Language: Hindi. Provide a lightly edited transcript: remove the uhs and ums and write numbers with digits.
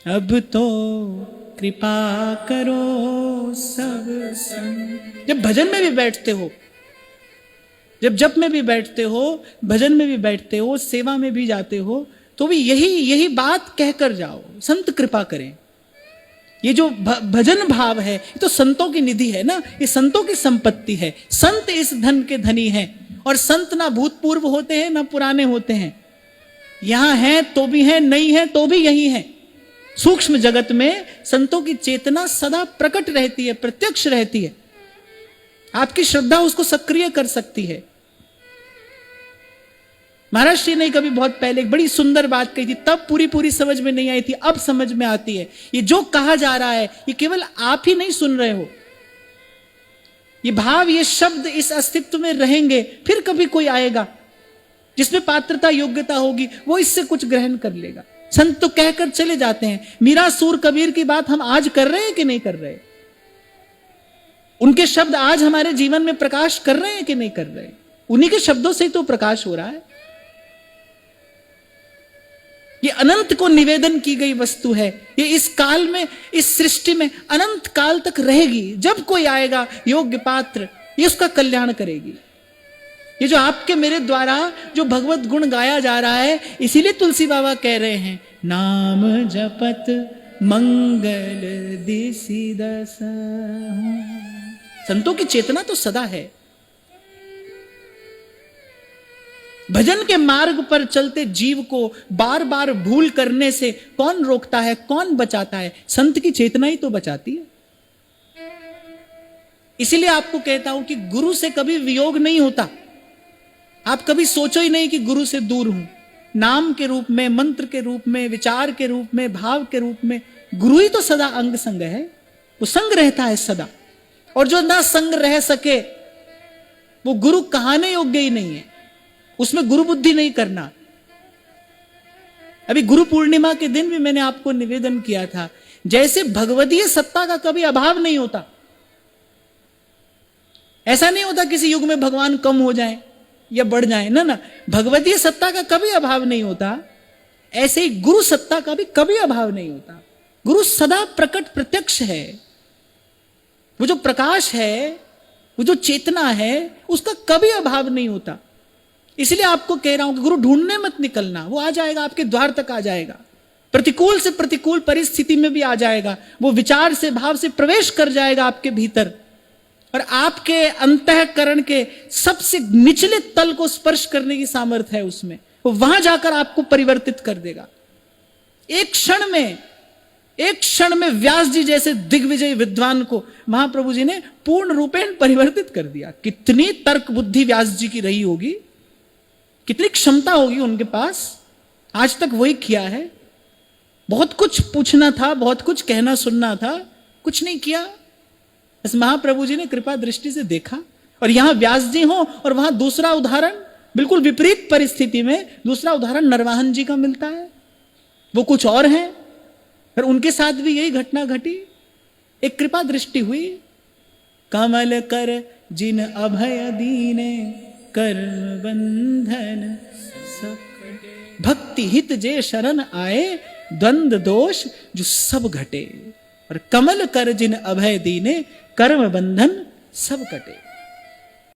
अब तो कृपा करो सब संग। जब भजन में भी बैठते हो, जब जप में भी बैठते हो, भजन में भी बैठते हो, सेवा में भी जाते हो, तो भी यही बात कहकर जाओ, संत कृपा करें। ये जो भजन भाव है, ये तो संतों की निधि है ना, ये संतों की संपत्ति है। संत इस धन के धनी हैं, और संत ना भूतपूर्व होते हैं ना पुराने होते हैं। यहां हैं तो भी हैं, नहीं है तो भी यही है। सूक्ष्म जगत में संतों की चेतना सदा प्रकट रहती है, प्रत्यक्ष रहती है। आपकी श्रद्धा उसको सक्रिय कर सकती है। महाराज श्री ने कभी बहुत पहले एक बड़ी सुंदर बात कही थी, तब पूरी समझ में नहीं आई थी, अब समझ में आती है। ये जो कहा जा रहा है, ये केवल आप ही नहीं सुन रहे हो, ये भाव, ये शब्द इस अस्तित्व में रहेंगे, फिर कभी कोई आएगा जिसमें पात्रता योग्यता होगी, वो इससे कुछ ग्रहण कर लेगा। संत तो कहकर चले जाते हैं। मीरा, सूर, कबीर की बात हम आज कर रहे हैं कि नहीं कर रहे? उनके शब्द आज हमारे जीवन में प्रकाश कर रहे हैं कि नहीं कर रहे? उन्हीं के शब्दों से तो प्रकाश हो रहा है। ये अनंत को निवेदन की गई वस्तु है। ये इस काल में, इस सृष्टि में अनंत काल तक रहेगी। जब कोई आएगा योग्य पात्र, ये उसका कल्याण करेगी। ये जो आपके मेरे द्वारा जो भगवत गुण गाया जा रहा है, इसीलिए तुलसी बाबा कह रहे हैं, नाम जपत मंगल दिसि दसहु। संतों की चेतना तो सदा है। भजन के मार्ग पर चलते जीव को बार बार भूल करने से कौन रोकता है, कौन बचाता है? संत की चेतना ही तो बचाती है। इसीलिए आपको कहता हूं कि गुरु से कभी वियोग नहीं होता। आप कभी सोचो ही नहीं कि गुरु से दूर हूं। नाम के रूप में, मंत्र के रूप में, विचार के रूप में, भाव के रूप में गुरु ही तो सदा अंग संग है। वो संग रहता है सदा, और जो ना संग रह सके वो गुरु कहने योग्य ही नहीं है। उसमें गुरु बुद्धि नहीं करना। अभी गुरु पूर्णिमा के दिन भी मैंने आपको निवेदन किया था, जैसे भगवतीय सत्ता का कभी अभाव नहीं होता। ऐसा नहीं होता किसी युग में भगवान कम हो जाए या बढ़ जाए, ना, भगवतीय सत्ता का कभी अभाव नहीं होता। ऐसे ही गुरु सत्ता का भी कभी अभाव नहीं होता। गुरु सदा प्रकट प्रत्यक्ष है। वो जो प्रकाश है, वो जो चेतना है, उसका कभी अभाव नहीं होता। इसलिए आपको कह रहा हूं कि गुरु ढूंढने मत निकलना, वो आ जाएगा, आपके द्वार तक आ जाएगा। प्रतिकूल से प्रतिकूल परिस्थिति में भी आ जाएगा। वो विचार से, भाव से प्रवेश कर जाएगा आपके भीतर, और आपके अंतःकरण के सबसे निचले तल को स्पर्श करने की सामर्थ्य है उसमें। वो वहां जाकर आपको परिवर्तित कर देगा। एक क्षण में व्यास जी जैसे दिग्विजयी विद्वान को महाप्रभु जी ने पूर्ण रूपेण परिवर्तित कर दिया। कितनी तर्क बुद्धि व्यास जी की रही होगी, कितनी क्षमता होगी उनके पास, आज तक वही किया है। बहुत कुछ पूछना था, बहुत कुछ कहना सुनना था, कुछ नहीं किया। बस महाप्रभु जी ने कृपा दृष्टि से देखा। और यहां व्यास जी हो, और वहां दूसरा उदाहरण बिल्कुल विपरीत परिस्थिति में दूसरा उदाहरण नरवाहन जी का मिलता है। वो कुछ और हैं, पर उनके साथ भी यही घटना घटी। एक कृपा दृष्टि हुई। कमल कर जिन अभय दीने, कर्म बंधन सब। भक्ति हित जे शरण आए, द्वंद दोष जो सब घटे। और कमल कर जिन अभय दीने, कर्म बंधन सब कटे।